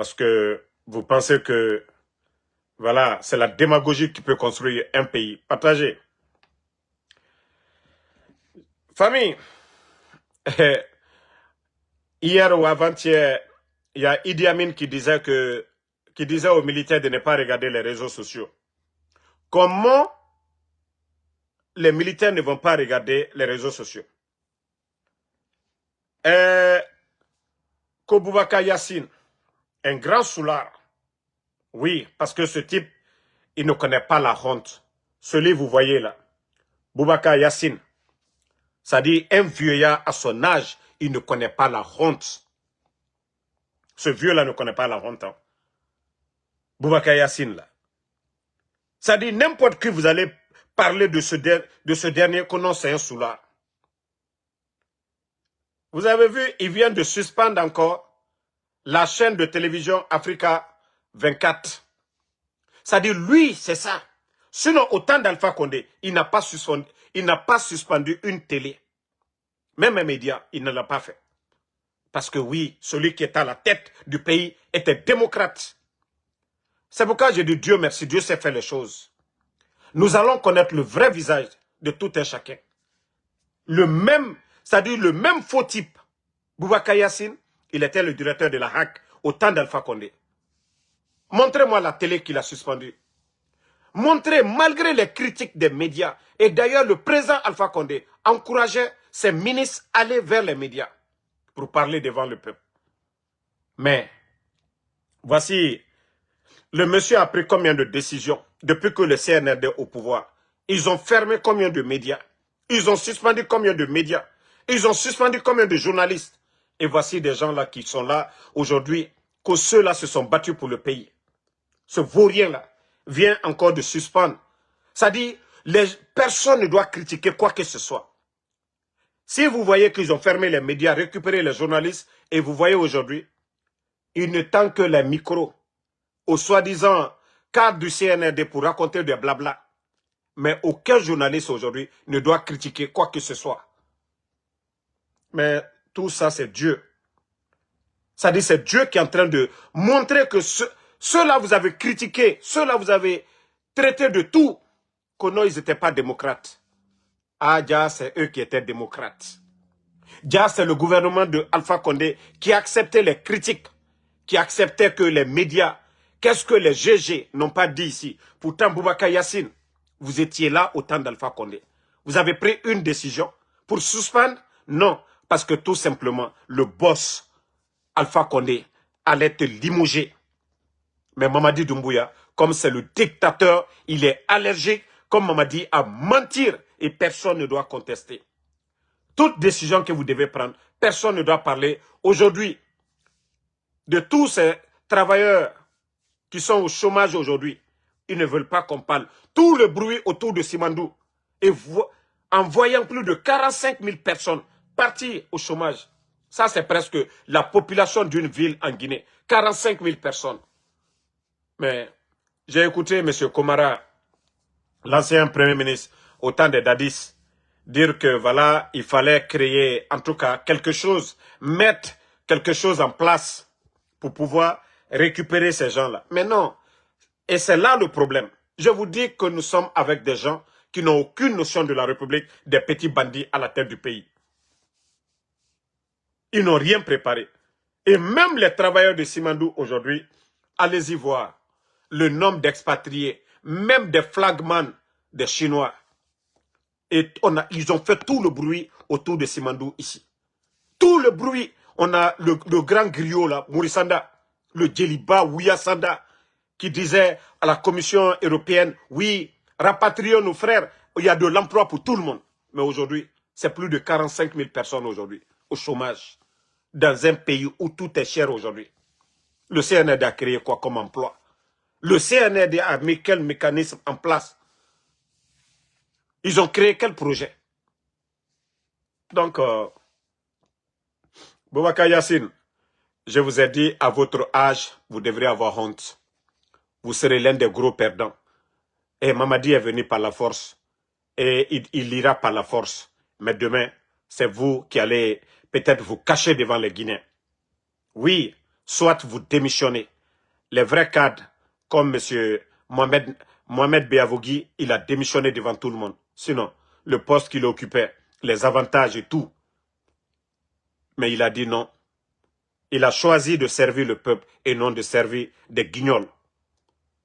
Parce que vous pensez que, voilà, c'est la démagogie qui peut construire un pays. Partagez. Famille, hier ou avant-hier, il y a Idi Amin qui disait aux militaires de ne pas regarder les réseaux sociaux. Comment les militaires ne vont pas regarder les réseaux sociaux? Boubacar Yassine, un grand soulard. Oui, parce que ce type, il ne connaît pas la honte. Celui vous voyez là, Boubacar Yassine, ça dit un vieillard à son âge, il ne connaît pas la honte. Ce vieux-là ne connaît pas la honte. Hein. Boubacar Yassine là. Ça dit n'importe qui vous allez parler de ce dernier que non, c'est un soulard. Vous avez vu, il vient de suspendre encore la chaîne de télévision Africa 24. Ça dit lui, c'est ça. Sinon, au temps d'Alpha Condé, il n'a pas suspendu une télé. Même un média, il ne l'a pas fait. Parce que oui, celui qui est à la tête du pays était démocrate. C'est pourquoi je dis Dieu merci, Dieu sait faire les choses. Nous allons connaître le vrai visage de tout un chacun. C'est-à-dire le même faux type. Boubacar Yassine, il était le directeur de la HAC au temps d'Alpha Condé. Montrez-moi la télé qu'il a suspendue. Montrez, malgré les critiques des médias, et d'ailleurs le président Alpha Condé encourageait ses ministres à aller vers les médias pour parler devant le peuple. Mais, voici, le monsieur a pris combien de décisions depuis que le CNRD est au pouvoir? Ils ont fermé combien de médias? Ils ont suspendu combien de médias? Ils ont suspendu combien de journalistes? Et voici des gens là qui sont là aujourd'hui, que ceux-là se sont battus pour le pays. Ce vaurien-là vient encore de suspendre. Ça dit, personne ne doit critiquer quoi que ce soit. Si vous voyez qu'ils ont fermé les médias, récupéré les journalistes, et vous voyez aujourd'hui, il ne tend que les micros aux soi-disant cadres du CNRD pour raconter des blabla. Mais aucun journaliste aujourd'hui ne doit critiquer quoi que ce soit. Mais tout ça, c'est Dieu. Ça dit, c'est Dieu qui est en train de montrer que ceux-là vous avez critiqué, ceux-là vous avez traité de tout, que non, ils n'étaient pas démocrates. Ah, déjà, c'est eux qui étaient démocrates. Déjà, c'est le gouvernement de Alpha Condé qui acceptait les critiques, qui acceptait que les médias, qu'est-ce que les GG n'ont pas dit ici. Pourtant, Boubacar Yassine, vous étiez là au temps d'Alpha Condé. Vous avez pris une décision pour suspendre? Non, parce que tout simplement, le boss Alpha Condé allait te limoger. Mais Mamadi Doumbouya, comme c'est le dictateur, il est allergique, comme Mamadi, à mentir et personne ne doit contester. Toute décision que vous devez prendre, personne ne doit parler. Aujourd'hui, de tous ces travailleurs qui sont au chômage aujourd'hui, ils ne veulent pas qu'on parle. Tout le bruit autour de Simandou, et en voyant plus de 45 000 personnes partir au chômage, ça c'est presque la population d'une ville en Guinée. 45 000 personnes. Mais j'ai écouté M. Komara, l'ancien Premier ministre, au temps des Dadis, dire que voilà, il fallait créer en tout cas quelque chose, mettre quelque chose en place pour pouvoir récupérer ces gens-là. Mais non, et c'est là le problème. Je vous dis que nous sommes avec des gens qui n'ont aucune notion de la République, des petits bandits à la tête du pays. Ils n'ont rien préparé. Et même les travailleurs de Simandou aujourd'hui, allez-y voir le nombre d'expatriés, même des flagmans des Chinois. Et ils ont fait tout le bruit autour de Simandou ici. Tout le bruit. On a le grand griot là, Mourisanda, le Djeliba Ouyasanda, qui disait à la Commission européenne, oui, rapatrions nos frères, il y a de l'emploi pour tout le monde. Mais aujourd'hui, c'est plus de 45 000 personnes aujourd'hui au chômage, dans un pays où tout est cher aujourd'hui. Le CNRD a créé quoi comme emploi? Le CNRD a mis quel mécanisme en place? Ils ont créé quel projet? Donc, Boubacar Yassine, je vous ai dit, à votre âge, vous devrez avoir honte. Vous serez l'un des gros perdants. Et Mamadi est venu par la force. Et il ira par la force. Mais demain, c'est vous qui allez peut-être vous cacher devant les Guinéens. Oui, soit vous démissionnez. Les vrais cadres, comme M. Mohamed Beavogui, il a démissionné devant tout le monde. Sinon, le poste qu'il occupait, les avantages et tout. Mais il a dit non. Il a choisi de servir le peuple et non de servir des guignols.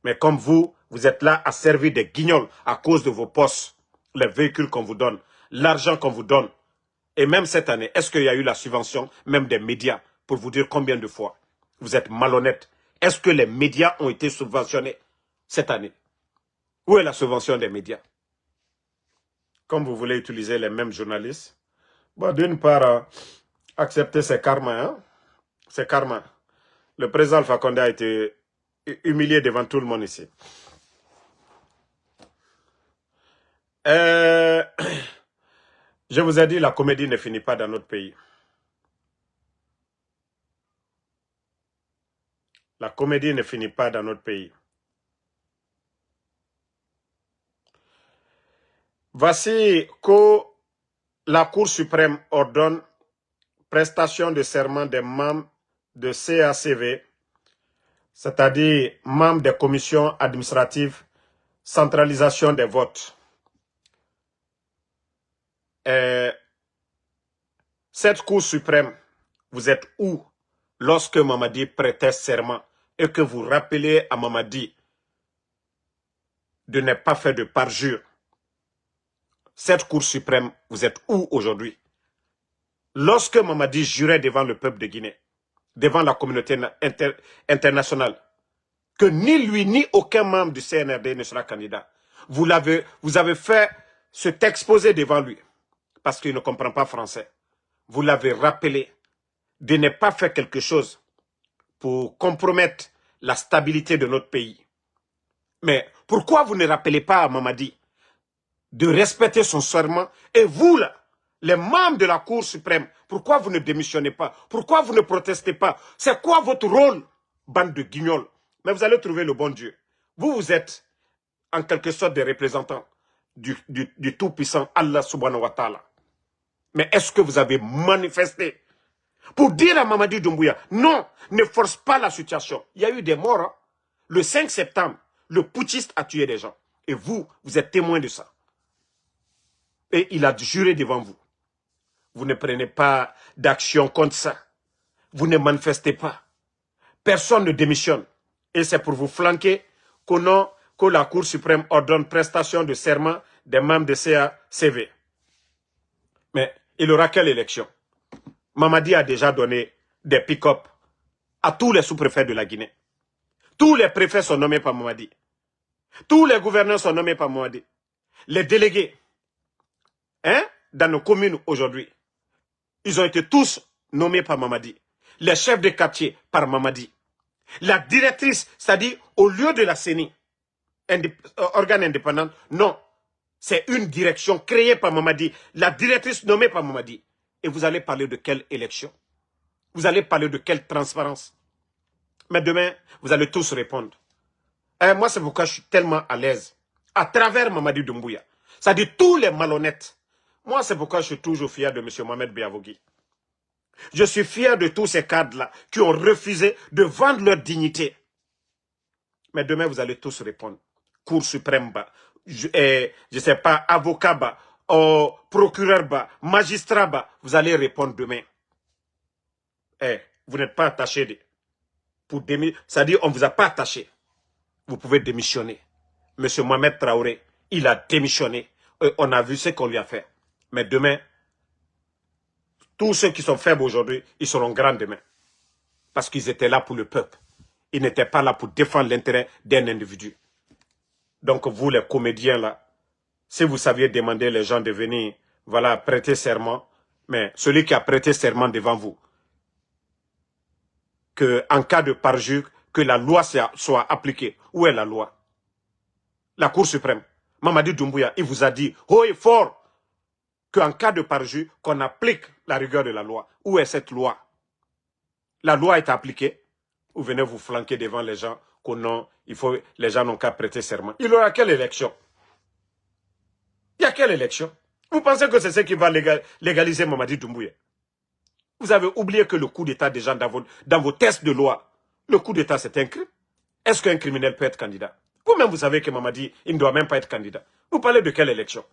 Mais comme vous, vous êtes là à servir des guignols à cause de vos postes, les véhicules qu'on vous donne, l'argent qu'on vous donne. Et même cette année, est-ce qu'il y a eu la subvention, même des médias, pour vous dire combien de fois vous êtes malhonnête? Est-ce que les médias ont été subventionnés cette année? Où est la subvention des médias? Comme vous voulez utiliser les mêmes journalistes, bon, d'une part, accepter ces karmas, hein? C'est karma. Le président Alpha Condé a été humilié devant tout le monde ici. Je vous ai dit, la comédie ne finit pas dans notre pays. La comédie ne finit pas dans notre pays. Voici que la Cour suprême ordonne prestation de serment des membres de CACV, c'est-à-dire membres des commissions administratives, centralisation des votes. Cette Cour suprême, vous êtes où lorsque Mamadi prêtait serment et que vous rappelez à Mamadi de ne pas faire de parjure? Cette Cour suprême, vous êtes où aujourd'hui? Lorsque Mamadi jurait devant le peuple de Guinée, devant la communauté internationale, que ni lui ni aucun membre du CNRD ne sera candidat, vous avez fait cet exposé devant lui, parce qu'il ne comprend pas français. Vous l'avez rappelé de ne pas faire quelque chose pour compromettre la stabilité de notre pays. Mais pourquoi vous ne rappelez pas à Mamadi de respecter son serment? Et vous, là, les membres de la Cour suprême, pourquoi vous ne démissionnez pas? Pourquoi vous ne protestez pas? C'est quoi votre rôle, bande de guignols? Mais vous allez trouver le bon Dieu. Vous êtes en quelque sorte des représentants du tout-puissant Allah subhanahu wa ta'ala. Mais est-ce que vous avez manifesté pour dire à Mamadi Doumbouya, non, ne force pas la situation? Il y a eu des morts. Hein? Le 5 septembre, le putschiste a tué des gens. Et vous êtes témoin de ça. Et il a juré devant vous. Vous ne prenez pas d'action contre ça. Vous ne manifestez pas. Personne ne démissionne. Et c'est pour vous flanquer que la Cour suprême ordonne prestation de serment des membres de CACV. Mais il aura quelle élection? Mamadi a déjà donné des pick-up à tous les sous-préfets de la Guinée. Tous les préfets sont nommés par Mamadi. Tous les gouverneurs sont nommés par Mamadi. Les délégués, hein, dans nos communes aujourd'hui, ils ont été tous nommés par Mamadi. Les chefs de quartier par Mamadi. La directrice, c'est-à-dire au lieu de la CENI, organe indépendant, non. C'est une direction créée par Mamadi. La directrice nommée par Mamadi. Et vous allez parler de quelle élection? Vous allez parler de quelle transparence? Mais demain, vous allez tous répondre. Et moi, c'est pourquoi je suis tellement à l'aise. À travers Mamadi Doumbouya. C'est-à-dire tous les malhonnêtes. Moi, c'est pourquoi je suis toujours fier de M. Mohamed Beavogui. Je suis fier de tous ces cadres-là qui ont refusé de vendre leur dignité. Mais demain, vous allez tous répondre. Cour suprême, je ne sais pas, avocat, procureur, magistrat, vous allez répondre demain. Vous n'êtes pas attaché. C'est-à-dire, on ne vous a pas attaché. Vous pouvez démissionner. Monsieur Mohamed Traoré, il a démissionné. On a vu ce qu'on lui a fait. Mais demain, tous ceux qui sont faibles aujourd'hui, ils seront grands demain. Parce qu'ils étaient là pour le peuple. Ils n'étaient pas là pour défendre l'intérêt d'un individu. Donc vous, les comédiens là, si vous saviez demander les gens de venir, voilà, prêter serment, mais celui qui a prêté serment devant vous, que en cas de parjure, que la loi soit appliquée. Où est la loi? La Cour suprême. Mamadi Doumbouya, il vous a dit haut et fort qu'en cas de parjure, qu'on applique la rigueur de la loi. Où est cette loi? La loi est appliquée. Vous venez vous flanquer devant les gens que non, les gens n'ont qu'à prêter serment. Il y aura quelle élection? Il y a quelle élection? Vous pensez que c'est ce qui va légaliser Mamadi Doumbouya? Vous avez oublié que le coup d'État déjà dans vos tests de loi, le coup d'État c'est un crime. Est-ce qu'un criminel peut être candidat? Vous-même vous savez que Mamadi, il ne doit même pas être candidat. Vous parlez de quelle élection?